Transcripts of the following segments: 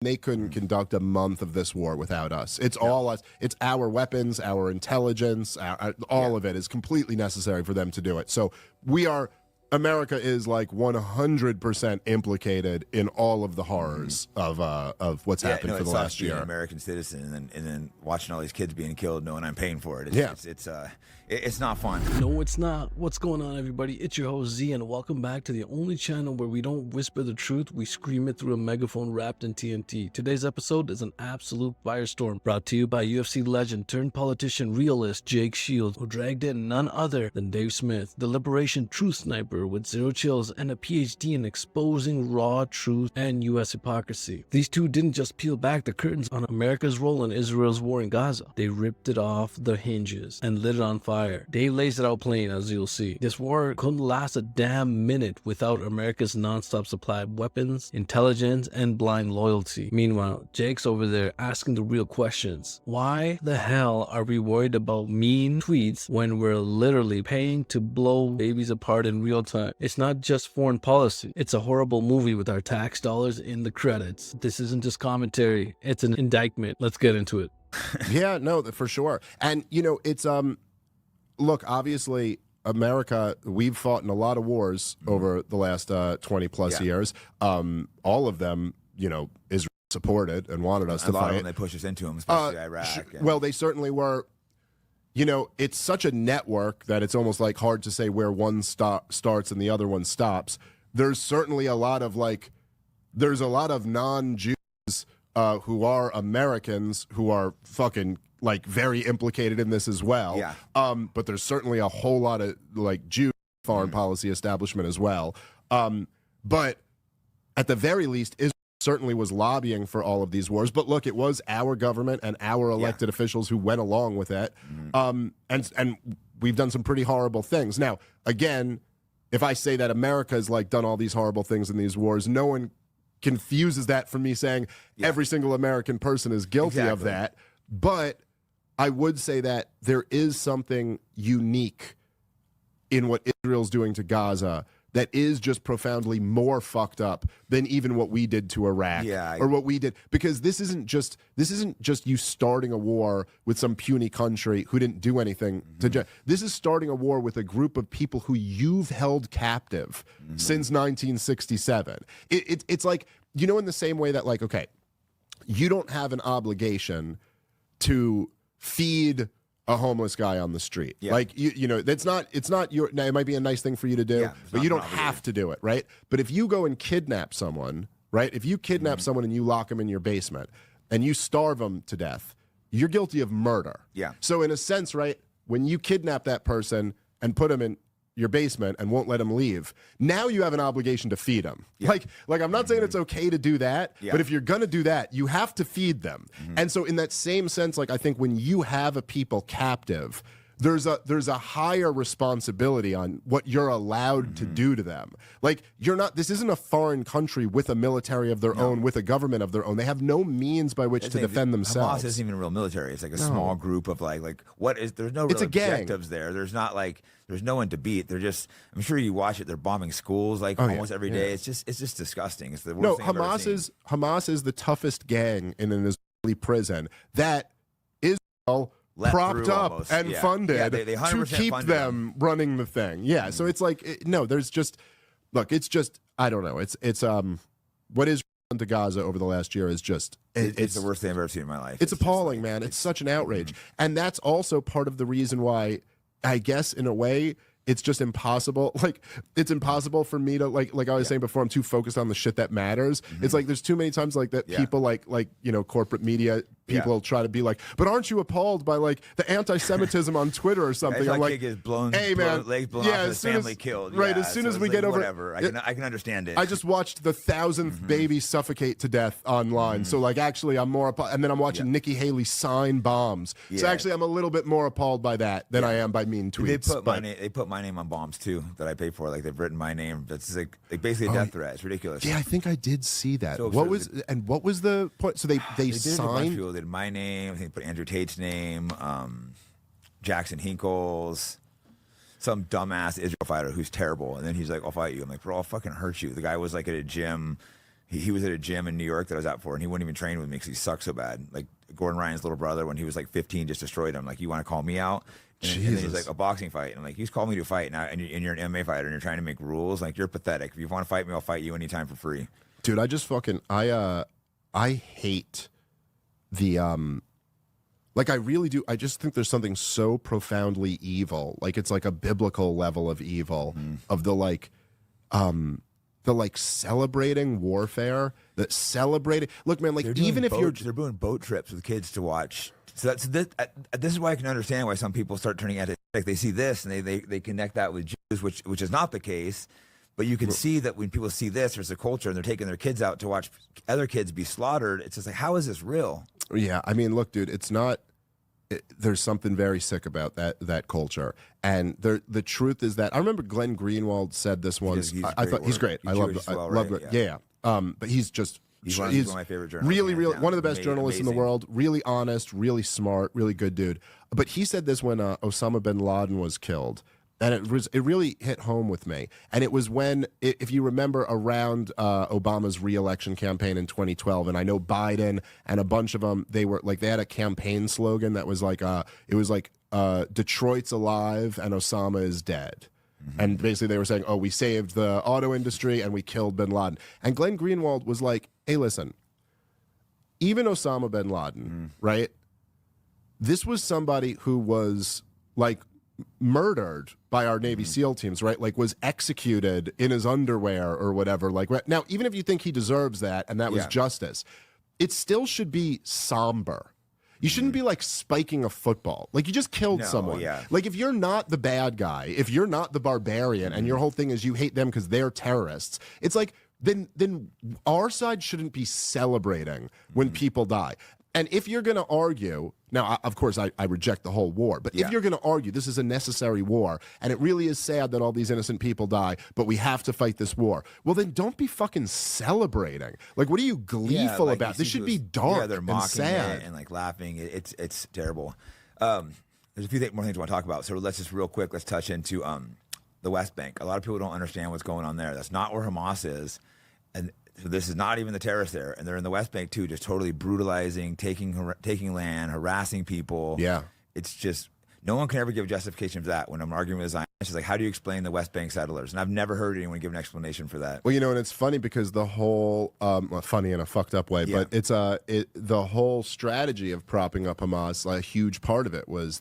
They couldn't conduct a month of this war without us. It's all us. It's our weapons, our intelligence, all of it is completely necessary for them to do it. So America is like 100% implicated in all of the horrors of what's happened for the last year. Being an American citizen and then watching all these kids being killed, knowing I'm paying for it. It's not fun. No, it's not. What's going on, everybody? It's your host Z, and welcome back to the only channel where we don't whisper the truth, we scream it through a megaphone wrapped in TNT. Today's episode is an absolute firestorm, brought to you by UFC legend turned politician realist Jake Shields, who dragged in none other than Dave Smith, the liberation truth sniper with zero chills and a PhD in exposing raw truth and US hypocrisy. These two didn't just peel back the curtains on America's role in Israel's war in Gaza. They ripped it off the hinges and lit it on fire. Dave lays it out plain, as you'll see. This war couldn't last a damn minute without America's non-stop supply of weapons, intelligence, and blind loyalty. Meanwhile, Jake's over there asking the real questions. Why the hell are we worried about mean tweets when we're literally paying to blow babies apart in real time? It's not just foreign policy. It's a horrible movie with our tax dollars in the credits. This isn't just commentary. It's an indictment. Let's get into it. Yeah, no, for sure. And, you know, it's, look, obviously, America, we've fought in a lot of wars over the last 20 plus years. All of them, you know, Israel supported and wanted us to fight. A lot of them, they pushed us into them, especially Iraq. Well, they certainly were. You know, it's such a network that it's almost like hard to say where one starts and the other one stops. There's certainly a lot of there's a lot of non-Jews who are Americans who are fucking very implicated in this as well. Yeah. But there's certainly a whole lot of Jew foreign policy establishment as well. But at the very least, Israel certainly was lobbying for all of these wars. But look, it was our government and our elected officials who went along with it. And we've done some pretty horrible things. Now, again, if I say that America has done all these horrible things in these wars, no one confuses that from me saying every single American person is guilty of that. But I would say that there is something unique in what Israel's doing to Gaza that is just profoundly more fucked up than even what we did to Iraq or what we did, because this isn't just you starting a war with some puny country who didn't do anything this is starting a war with a group of people who you've held captive since 1967. It's like, you know, in the same way that okay, you don't have an obligation to feed a homeless guy on the street. You know, it's not your, now it might be a nice thing for you to do, but you don't have to do it, right? But if you go and kidnap someone, right? If you kidnap someone and you lock them in your basement and you starve them to death, you're guilty of murder. So in a sense, right, when you kidnap that person and put them in your basement and won't let him leave, now you have an obligation to feed them. Like I'm not saying it's okay to do that, but if you're gonna do that, you have to feed them. And so in that same sense, I think when you have a people captive, there's a higher responsibility on what you're allowed to do to them. This isn't a foreign country with a military of their own, with a government of their own. They have no means by which to defend themselves. Hamas isn't even a real military. It's like a small group of there's no real objectives there. There's not there's no one to beat. They're just, I'm sure you watch it, they're bombing schools almost every day. It's just disgusting. It's the worst thing I've ever seen. Hamas is the toughest gang in an Israeli prison that Israel propped up and funded to keep them running the thing. So it's there's just, look, it's just, I don't know. It's what Israel done to Gaza over the last year is just, it's the worst thing I've ever seen in my life. It's appalling, man. It's such an outrage. And that's also part of the reason why, I guess, in a way, it's just impossible. It's impossible for me to like I was saying before, I'm too focused on the shit that matters. It's there's too many times that people you know, corporate media people try to be but aren't you appalled by the anti-Semitism on Twitter or something? I'm like, legs blown off, his family killed. Right, as soon as we get over whatever, I can understand it. I just watched the 1,000th baby suffocate to death online. So actually I'm more appalled, and then I'm watching Nikki Haley sign bombs. So actually I'm a little bit more appalled by that than I am by mean tweets. They put my name on bombs too that I pay for. They've written my name. That's basically a death threat. It's ridiculous. Yeah, I think I did see that. So what was the point? So they signed. They did my name. I think they put Andrew Tate's name, Jackson Hinkle's, some dumbass Israel fighter who's terrible, and then he's like, "I'll fight you." I'm like, "Bro, I'll fucking hurt you." The guy was at a gym he was at a gym in New York that I was out for, and he wouldn't even train with me because he sucked so bad. Like Gordon Ryan's little brother, when he was like 15, just destroyed him. Like, you want to call me out? And then he's like, a boxing fight. And like, he's called me to a fight now, and you're an MMA fighter and you're trying to make rules. Like, you're pathetic. If you want to fight me, I'll fight you anytime for free. Dude, I just fucking, I hate the, like, I really do. I just think there's something so profoundly evil. Like, it's like a biblical level of evil of the like celebrating warfare, that celebrating. Look, man, like, even if they're doing boat trips with kids to watch. So this is why I can understand why some people start turning anti. Like, they see this and they connect that with Jews, which is not the case. But you can see that when people see this, there's a culture, and they're taking their kids out to watch other kids be slaughtered. It's just like, how is this real? Yeah, I mean, look, dude, it's not. There's something very sick about that culture, and the truth is that I remember Glenn Greenwald said this once. I thought he's great. I love it. Yeah. But he's one of my favorite journalists. Really, one of the best journalists in the world. Really honest, really smart, really good dude. But he said this when Osama bin Laden was killed. And it really hit home with me. And it was when, if you remember, around Obama's re-election campaign in 2012, and I know Biden and a bunch of them, they had a campaign slogan that was like, Detroit's alive and Osama is dead. And basically they were saying, oh, we saved the auto industry and we killed bin Laden. And Glenn Greenwald was like, hey, listen, even Osama bin Laden, right? This was somebody who was like murdered by our Navy SEAL teams, right? Like, was executed in his underwear or whatever. Like, now, even if you think he deserves that and that was justice, it still should be somber. You shouldn't be like spiking a football. Like, you just killed someone. Like, if you're not the bad guy, if you're not the barbarian, and your whole thing is you hate them because they're terrorists, it's like, then our side shouldn't be celebrating when people die. And if you're going to argue, now, of course, I reject the whole war, but if you're going to argue this is a necessary war, and it really is sad that all these innocent people die, but we have to fight this war, well, then don't be fucking celebrating. Like, what are you gleeful about? This should be dark and sad. And like laughing. It's terrible. There's a few more things I want to talk about. So let's just real quick, let's touch into the West Bank. A lot of people don't understand what's going on there. That's not where Hamas is. And so this is not even the terrorists there, and they're in the West Bank too, just totally brutalizing, taking land, harassing people. Yeah, it's just no one can ever give justification for that. When I'm arguing with Zion, it's just like, how do you explain the West Bank settlers? And I've never heard anyone give an explanation for that. Well, and it's funny because the whole funny in a fucked up way, but it's the whole strategy of propping up Hamas. A huge part of it was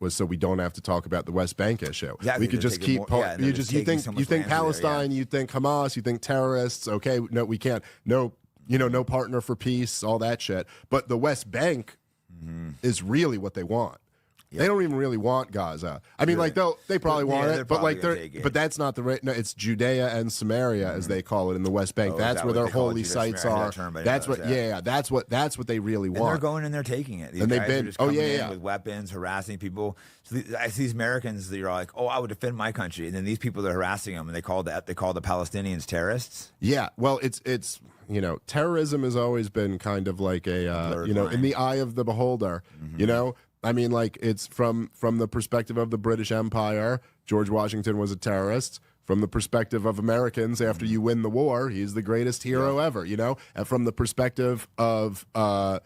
so we don't have to talk about the West Bank issue. Exactly. We could just keep. You think Palestine, you think Hamas, you think terrorists. Okay, no, we can't. No, no partner for peace, all that shit. But the West Bank is really what they want. They don't even really want Gaza. I mean, like they probably want it, but like but that's not the right. No, it's Judea and Samaria, as they call it in the West Bank. That's where their holy sites are. That's what. That's what they really want. And they're going in there taking it. And they've been with weapons, harassing people. So I see these Americans that are like, oh, I would defend my country, and then these people that are harassing them, and they call the Palestinians terrorists. Yeah, well, it's terrorism has always been kind of like a in the eye of the beholder. I mean, like, it's from the perspective of the British Empire, George Washington was a terrorist. From the perspective of Americans, after you win the war, he's the greatest hero ever, And from the perspective of, I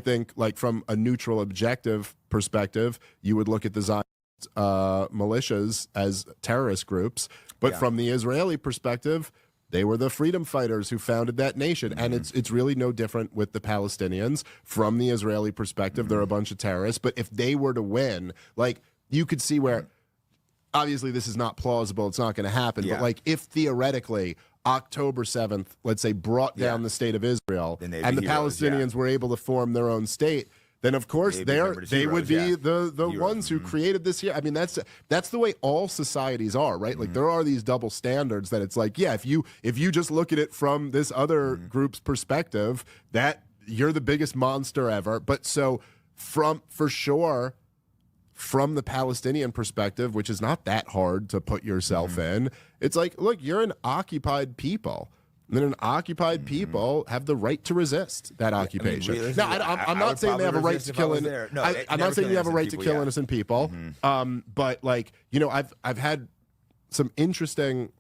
think, like, from a neutral, objective perspective, you would look at the Zionist militias as terrorist groups. But from the Israeli perspective, they were the freedom fighters who founded that nation. And it's really no different with the Palestinians. From the Israeli perspective, they're a bunch of terrorists. But if they were to win, like, you could see where, obviously this is not plausible, it's not going to happen, but like, if theoretically October 7th, let's say, brought down the state of Israel, and the Palestinians were able to form their own state, then of course they would be the ones who created this here. I mean, that's the way all societies are, right? Like, there are these double standards that it's like, if you just look at it from this other group's perspective, that you're the biggest monster ever. But so from the Palestinian perspective, which is not that hard to put yourself in, it's like, look, you're an occupied people. And then an occupied people have the right to resist that occupation. I mean, I'm not saying they have a right to kill. I'm not saying you have a right to kill innocent people. But like, I've had some interesting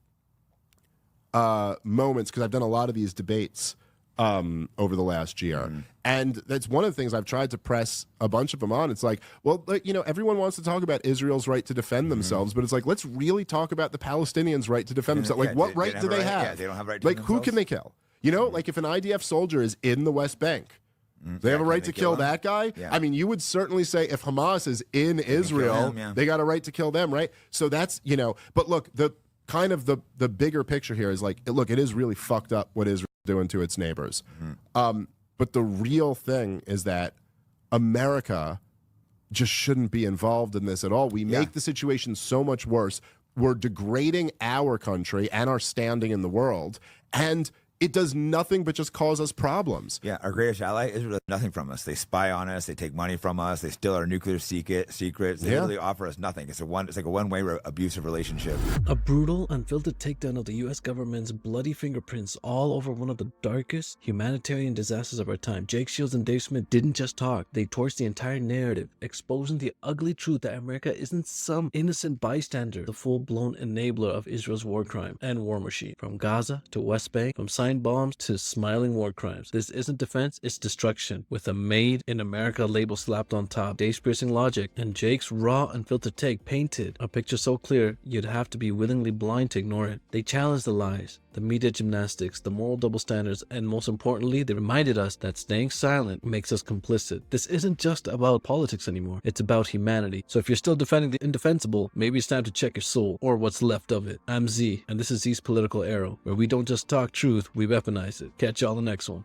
moments, because I've done a lot of these debates over the last year. And that's one of the things I've tried to press a bunch of them on. It's like, well, you know, everyone wants to talk about Israel's right to defend themselves, but it's like, let's really talk about the Palestinians' right to defend themselves. Like, what right do they have? Yeah, they don't have right to like, defend who themselves. can they kill? You know, like if an IDF soldier is in the West Bank, they have a right to kill that guy. Yeah. I mean, you would certainly say if Hamas is in Israel, they got a right to kill them, right? So that's, you know, but look, the kind of the bigger picture here is like, look, it is really fucked up what Israel's doing to its neighbors. But the real thing is that America just shouldn't be involved in this at all. We make the situation so much worse. We're degrading our country and our standing in the world, and it does nothing but just cause us problems. Yeah, our greatest ally, Israel, does nothing from us. They spy on us. They take money from us. They steal our nuclear secrets. They really offer us nothing. It's like a one-way abusive relationship. A brutal, unfiltered takedown of the U.S. government's bloody fingerprints all over one of the darkest humanitarian disasters of our time. Jake Shields and Dave Smith didn't just talk. They torched the entire narrative, exposing the ugly truth that America isn't some innocent bystander, the full-blown enabler of Israel's war crime and war machine. From Gaza to West Bank, from bombs to smiling war crimes. This isn't defense, it's destruction, with a Made in America label slapped on top. Dave's piercing logic and Jake's raw, unfiltered take painted a picture so clear you'd have to be willingly blind to ignore it. They challenged the lies, the media gymnastics, the moral double standards, and most importantly, they reminded us that staying silent makes us complicit. This isn't just about politics anymore, it's about humanity. So if you're still defending the indefensible, maybe it's time to check your soul, or what's left of it. I'm Z, and this is Z's Political Arrow, where we don't just talk truth, we weaponize it. Catch y'all the next one.